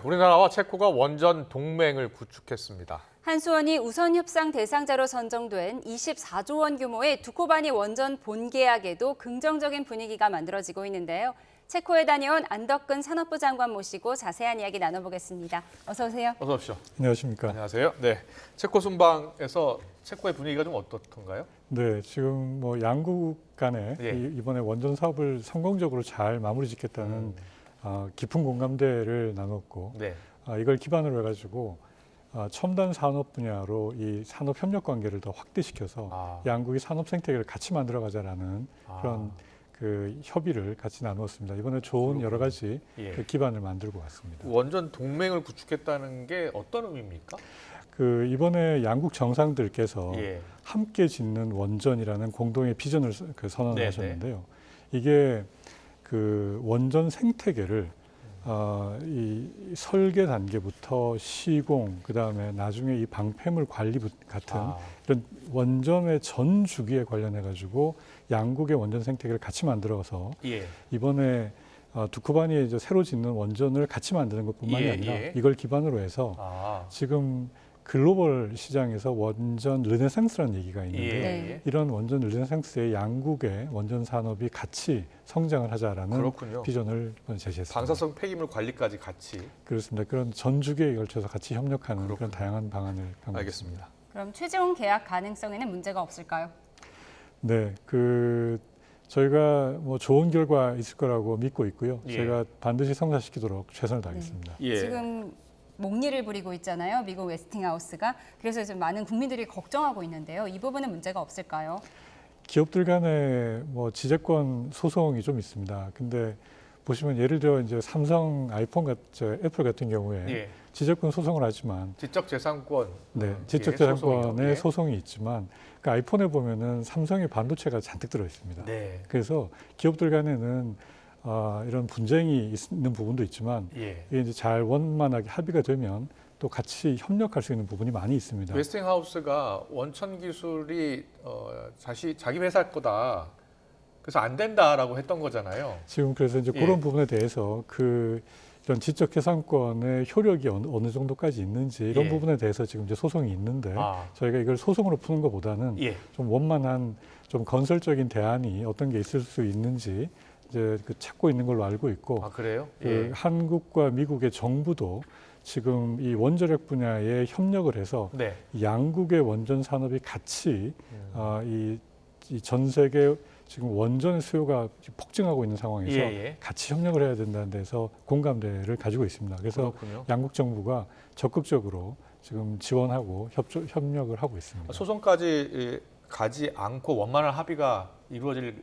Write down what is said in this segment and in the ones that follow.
우리나라와 체코가 원전 동맹을 구축했습니다. 한수원이 우선 협상 대상자로 선정된 24조 원 규모의 두코바니 원전 본계약에도 긍정적인 분위기가 만들어지고 있는데요. 체코에 다녀온 안덕근 산업부 장관 모시고 자세한 이야기 나눠보겠습니다. 어서 오세요. 어서 오십시오. 안녕하십니까. 안녕하세요. 네, 체코 순방에서 체코의 분위기가 좀 어떻던가요? 네, 지금 뭐 양국 간에 예. 이번에 원전 사업을 성공적으로 잘 마무리 짓겠다는 깊은 공감대를 나눴고 네. 이걸 기반으로 해가지고 첨단 산업 분야로 이 산업 협력 관계를 더 확대시켜서 양국이 산업 생태계를 같이 만들어가자라는 그런 그 협의를 같이 나누었습니다. 이번에 좋은 여러 가지 예. 그 기반을 만들고 왔습니다. 원전 동맹을 구축했다는 게 어떤 의미입니까? 그 이번에 양국 정상들께서 예. 함께 짓는 원전이라는 공동의 비전을 선언하셨는데요. 이게 그 원전 생태계를 이 설계 단계부터 시공, 그다음에 나중에 이 방패물 관리 같은 이런 원전의 전 주기에 관련해 가지고 양국의 원전 생태계를 같이 만들어서 예. 이번에 두코바니에 이제 새로 짓는 원전을 같이 만드는 것뿐만이 예, 아니라 예. 이걸 기반으로 해서 지금 글로벌 시장에서 원전 르네상스라는 얘기가 있는데 네. 이런 원전 르네상스의 양국의 원전 산업이 같이 성장을 하자라는 그렇군요. 비전을 제시했습니다. 방사성 폐기물 관리까지 같이. 그렇습니다. 그런 전 주기에 걸쳐서 같이 협력하는 그렇군요. 그런 다양한 방안을 강구했습니다. 알겠습니다. 그럼 최종 계약 가능성에는 문제가 없을까요? 네, 그 저희가 뭐 좋은 결과 있을 거라고 믿고 있고요. 예. 제가 반드시 성사시키도록 최선을 다하겠습니다. 예. 지금 목리를 부리고 있잖아요. 미국 웨스팅하우스가. 그래서 지금 많은 국민들이 걱정하고 있는데요. 이 부분은 문제가 없을까요? 기업들 간에 뭐 지재권 소송이 좀 있습니다. 근데 보시면 예를 들어 이제 삼성, 아이폰 애플 같은 경우에 예. 지재권 소송을 하지만 지적재산권. 지적재산권의 예. 소송이 있지만 그 아이폰에 보면은 삼성의 반도체가 잔뜩 들어 있습니다. 네. 그래서 기업들 간에는 이런 분쟁이 있는 부분도 있지만 예. 이게 이제 잘 원만하게 합의가 되면 또 같이 협력할 수 있는 부분이 많이 있습니다. 웨스팅하우스가 원천 기술이 자기 회사 거다. 그래서 안 된다라고 했던 거잖아요. 지금 그래서 이제 예. 그런 부분에 대해서 이런 지적재산권의 효력이 어느 정도까지 있는지 이런 예. 부분에 대해서 지금 이제 소송이 있는데 아. 저희가 이걸 소송으로 푸는 것보다는 예. 좀 원만한 좀 건설적인 대안이 어떤 게 있을 수 있는지 이제 찾고 있는 걸로 알고 있고 아, 그래요? 그 한국과 미국의 정부도 지금 이 원자력 분야에 협력을 해서 네. 양국의 원전 산업이 같이 이 전 세계 지금 원전의 수요가 폭증하고 있는 상황에서 예. 같이 협력을 해야 된다는 데서 공감대를 가지고 있습니다. 그래서 그렇군요. 양국 정부가 적극적으로 지금 지원하고 협력을 하고 있습니다. 소송까지 가지 않고 원만한 합의가 이루어질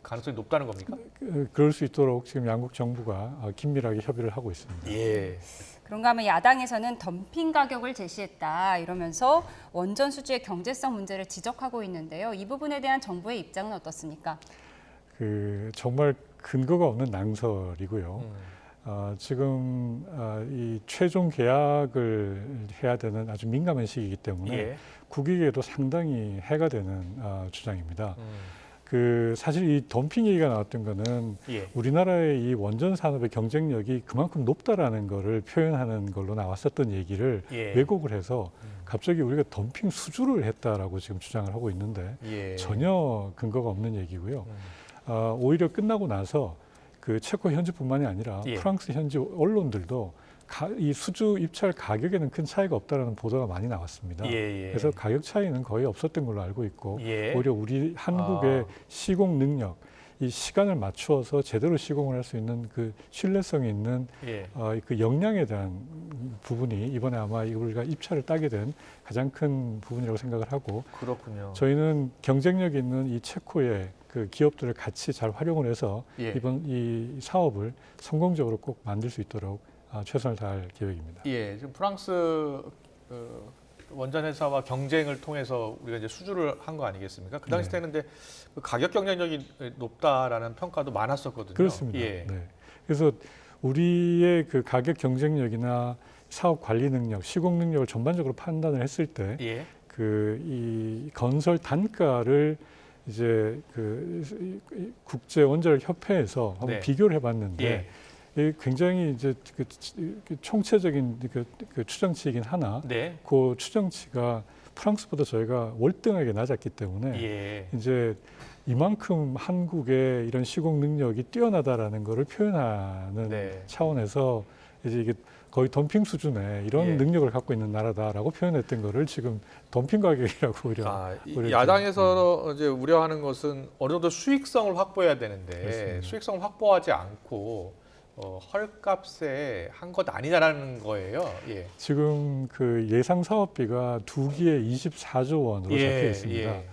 가능성이 높다는 겁니까? 그럴 수 있도록 지금 양국 정부가 긴밀하게 협의를 하고 있습니다. 예. 그런가 하면 야당에서는 덤핑 가격을 제시했다 이러면서 원전 수주의 경제성 문제를 지적하고 있는데요. 이 부분에 대한 정부의 입장은 어떻습니까? 정말 근거가 없는 낭설이고요. 지금 이 최종 계약을 해야 되는 아주 민감한 시기이기 때문에 예. 국익에도 상당히 해가 되는 주장입니다. 사실 이 덤핑 얘기가 나왔던 거는 예. 우리나라의 이 원전 산업의 경쟁력이 그만큼 높다라는 거를 표현하는 걸로 나왔었던 얘기를 예. 왜곡을 해서 갑자기 우리가 덤핑 수주를 했다라고 지금 주장을 하고 있는데 예. 전혀 근거가 없는 얘기고요. 오히려 끝나고 나서 그 체코 현지뿐만이 아니라 예. 프랑스 현지 언론들도 이 수주 입찰 가격에는 큰 차이가 없다라는 보도가 많이 나왔습니다. 예. 그래서 가격 차이는 거의 없었던 걸로 알고 있고 예. 오히려 우리 한국의 시공 능력, 이 시간을 맞추어서 제대로 시공을 할 수 있는 그 신뢰성이 있는 예. 그 역량에 대한 부분이 이번에 아마 우리가 입찰을 따게 된 가장 큰 부분이라고 생각을 하고 그렇군요. 저희는 경쟁력 있는 이 체코의 그 기업들을 같이 잘 활용을 해서 예. 이번 이 사업을 성공적으로 꼭 만들 수 있도록 최선을 다할 계획입니다. 예. 지금 프랑스 원전 회사와 경쟁을 통해서 우리가 이제 수주를 한 거 아니겠습니까? 그 당시 때는 근데 그 가격 경쟁력이 높다라는 평가도 많았었거든요. 그렇습니다. 예. 네. 그래서 우리의 그 가격 경쟁력이나 사업 관리 능력, 시공 능력을 전반적으로 판단을 했을 때 예. 이 건설 단가를 이제 국제 원자력 협회에서 한번 네. 비교를 해봤는데 예. 이게 굉장히 이제 그 총체적인 그 추정치이긴 하나 네. 그 추정치가 프랑스보다 저희가 월등하게 낮았기 때문에 예. 이제 이만큼 한국의 이런 시공 능력이 뛰어나다라는 것을 표현하는 네. 차원에서 이제 이게 거의 덤핑 수준의 이런 예. 능력을 갖고 있는 나라다라고 표현했던 거를 지금 덤핑 가격이라고 야당에서 이제 우려하는 것은 어느 정도 수익성을 확보해야 되는데 그렇습니다. 수익성을 확보하지 않고 헐값에 한 것 아니냐라는 거예요. 예. 지금 그 예상 사업비가 2기에 24조 원으로 잡혀 있습니다. 예.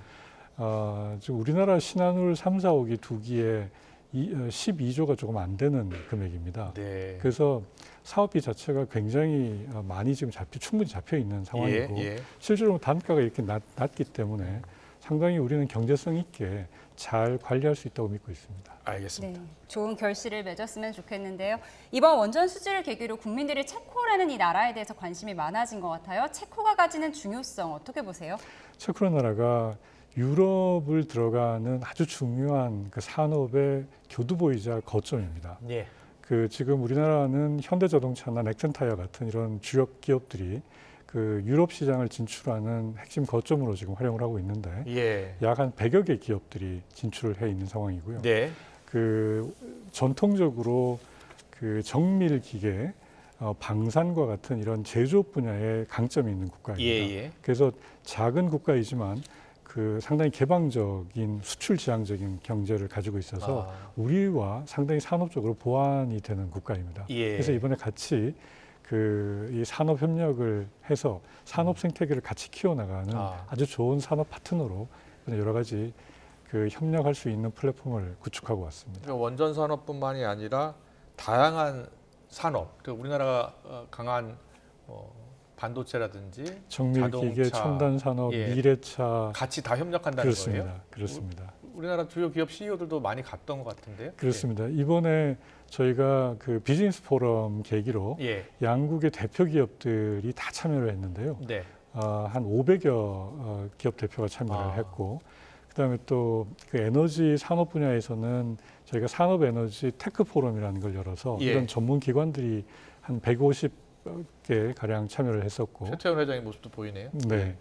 지금 우리나라 신한울 3, 4호기 2기에 12조가 조금 안 되는 금액입니다. 네. 그래서 사업비 자체가 굉장히 많이 지금 충분히 잡혀 있는 상황이고 예. 실제로 단가가 이렇게 낮기 때문에 상당히 우리는 경제성 있게 잘 관리할 수 있다고 믿고 있습니다. 알겠습니다. 네, 좋은 결실을 맺었으면 좋겠는데요. 이번 원전 수주를 계기로 국민들이 체코라는 이 나라에 대해서 관심이 많아진 것 같아요. 체코가 가지는 중요성 어떻게 보세요? 체코 나라가 유럽을 들어가는 아주 중요한 그 산업의 교두보이자 거점입니다. 예. 그 지금 우리나라는 현대자동차나 넥센타이어 같은 이런 주력 기업들이 그 유럽 시장을 진출하는 핵심 거점으로 지금 활용을 하고 있는데 예. 약 한 100여 개 기업들이 진출을 해 있는 상황이고요. 네. 그 전통적으로 그 정밀 기계, 방산과 같은 이런 제조업 분야에 강점이 있는 국가입니다. 예. 그래서 작은 국가이지만 그 상당히 개방적인 수출 지향적인 경제를 가지고 있어서 우리와 상당히 산업적으로 보완이 되는 국가입니다. 예. 그래서 이번에 같이 그 이 산업 협력을 해서 산업 생태계를 같이 키워나가는 아주 좋은 산업 파트너로 여러 가지 그 협력할 수 있는 플랫폼을 구축하고 왔습니다. 그러니까 원전 산업뿐만이 아니라 다양한 산업, 그리고 우리나라가 강한 반도체라든지 정밀기계, 자동차, 첨단 산업, 예. 미래차 같이 다 협력한다는 그렇습니다. 거예요? 그렇습니다. 우리나라 주요 기업 CEO들도 많이 갔던 것 같은데요. 그렇습니다. 이번에 저희가 그 비즈니스 포럼 계기로 예. 양국의 대표 기업들이 다 참여를 했는데요. 네. 한 500여 기업 대표가 참여를 했고, 그다음에 또 그 에너지 산업 분야에서는 저희가 산업 에너지 테크 포럼이라는 걸 열어서 예. 이런 전문 기관들이 한 150개 가량 참여를 했었고, 최태원 회장의 모습도 보이네요. 네.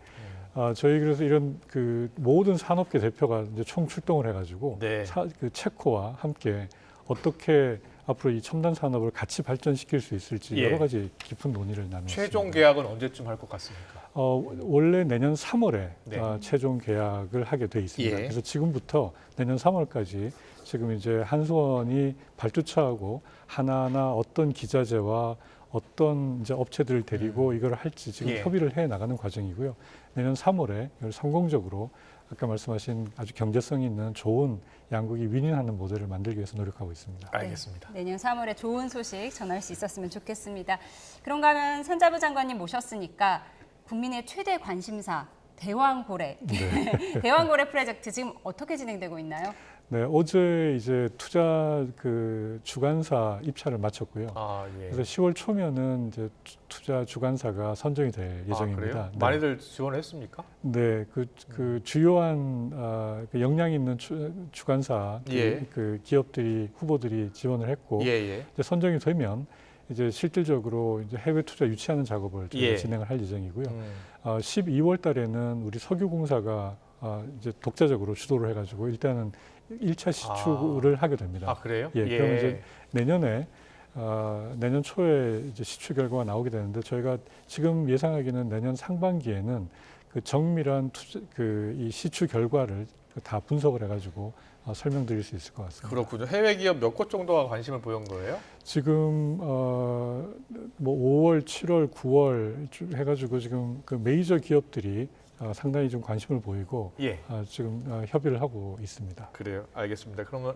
저희 그래서 이런 그 모든 산업계 대표가 이제 총 출동을 해가지고 네. 그 체코와 함께 어떻게 앞으로 이 첨단 산업을 같이 발전시킬 수 있을지 예. 여러 가지 깊은 논의를 나눴습니다. 최종 계약은 언제쯤 할 것 같습니까? 원래 내년 3월에 네. 최종 계약을 하게 돼 있습니다. 예. 그래서 지금부터 내년 3월까지 지금 이제 한수원이 발주처하고 하나하나 어떤 기자재와 어떤 이제 업체들을 데리고 이걸 할지 지금 예. 협의를 해 나가는 과정이고요. 내년 3월에 이걸 성공적으로 아까 말씀하신 아주 경제성 있는 좋은 양국이 윈윈하는 모델을 만들기 위해서 노력하고 있습니다. 알겠습니다. 네, 내년 3월에 좋은 소식 전할 수 있었으면 좋겠습니다. 그런가 하면 산자부 장관님 모셨으니까 국민의 최대 관심사 대왕고래. 네. 대왕고래 프로젝트 지금 어떻게 진행되고 있나요? 네, 어제 이제 투자 그 주관사 입찰을 마쳤고요. 예. 그래서 10월 초면은 이제 투자 주관사가 선정이 될 예정입니다. 그래요? 네. 많이들 지원했습니까? 네, 그 주요한 그 역량 있는 주관사 예. 그 기업들이 후보들이 지원을 했고 예. 이제 선정이 되면 이제 실질적으로 이제 해외 투자 유치하는 작업을 저희가 예. 진행을 할 예정이고요. 12월 달에는 우리 석유공사가 이제 독자적으로 주도를 해가지고 일단은 1차 시추를 하게 됩니다. 그래요? 예, 그럼 이제 내년에 내년 초에 이제 시추 결과가 나오게 되는데 저희가 지금 예상하기는 내년 상반기에는 그 정밀한 이 시추 결과를 다 분석을 해가지고 설명드릴 수 있을 것 같습니다. 그렇군요. 해외 기업 몇 곳 정도가 관심을 보인 거예요? 지금 뭐 5월, 7월, 9월 해가지고 지금 그 메이저 기업들이 상당히 좀 관심을 보이고 예. 지금 협의를 하고 있습니다. 그래요. 알겠습니다. 그러면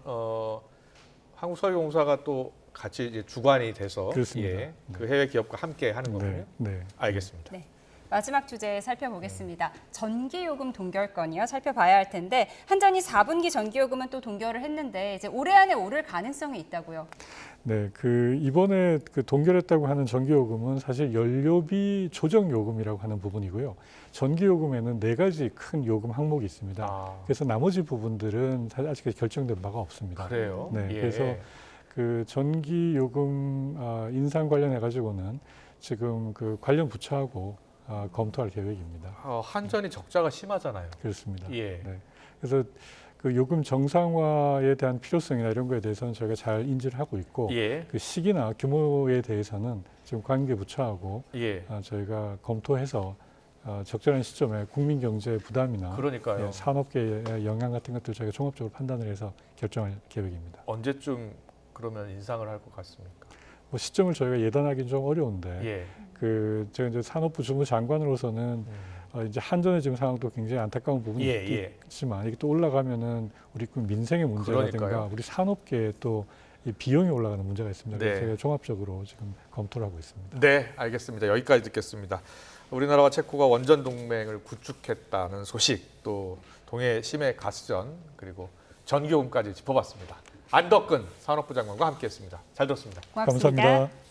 한국석유공사가 또 같이 이제 주관이 돼서 그렇습니다. 그 해외 기업과 함께 하는 거군요. 네. 알겠습니다. 네. 마지막 주제 살펴보겠습니다. 전기요금 동결건이요. 살펴봐야 할 텐데 한전이 4분기 전기요금은 또 동결을 했는데 이제 올해 안에 오를 가능성이 있다고요. 네, 그 이번에 그 동결했다고 하는 전기요금은 사실 연료비 조정 요금이라고 하는 부분이고요. 전기요금에는 4가지 큰 요금 항목이 있습니다. 그래서 나머지 부분들은 사실 아직 결정된 바가 없습니다. 그래요? 네, 예. 그래서 그 전기 요금 인상 관련해 가지고는 지금 그 관련 부처하고 검토할 계획입니다. 한전이 적자가 심하잖아요. 그렇습니다. 예. 네. 그래서 그 요금 정상화에 대한 필요성이나 이런 거에 대해서는 저희가 잘 인지를 하고 있고 예. 그 시기나 규모에 대해서는 지금 관계 부처하고 예. 저희가 검토해서 적절한 시점에 국민 경제 부담이나 그러니까요. 산업계의 영향 같은 것들 저희가 종합적으로 판단을 해서 결정할 계획입니다. 언제쯤 그러면 인상을 할 것 같습니까? 뭐 시점을 저희가 예단하기는 좀 어려운데 예. 그 제가 이제 산업부 주무장관으로서는 이제 한전의 지금 상황도 굉장히 안타까운 부분이 있지만 이게 또 올라가면은 우리 그 민생의 문제라든가 그러니까요. 우리 산업계에 또 이 비용이 올라가는 문제가 있습니다. 그래서 네. 저희가 종합적으로 지금 검토를 하고 있습니다. 네, 알겠습니다. 여기까지 듣겠습니다. 우리나라와 체코가 원전 동맹을 구축했다는 소식, 또 동해 심해 가스전 그리고 전기요금까지 짚어봤습니다. 안덕근 산업부 장관과 함께했습니다. 잘 들었습니다. 고맙습니다. 감사합니다.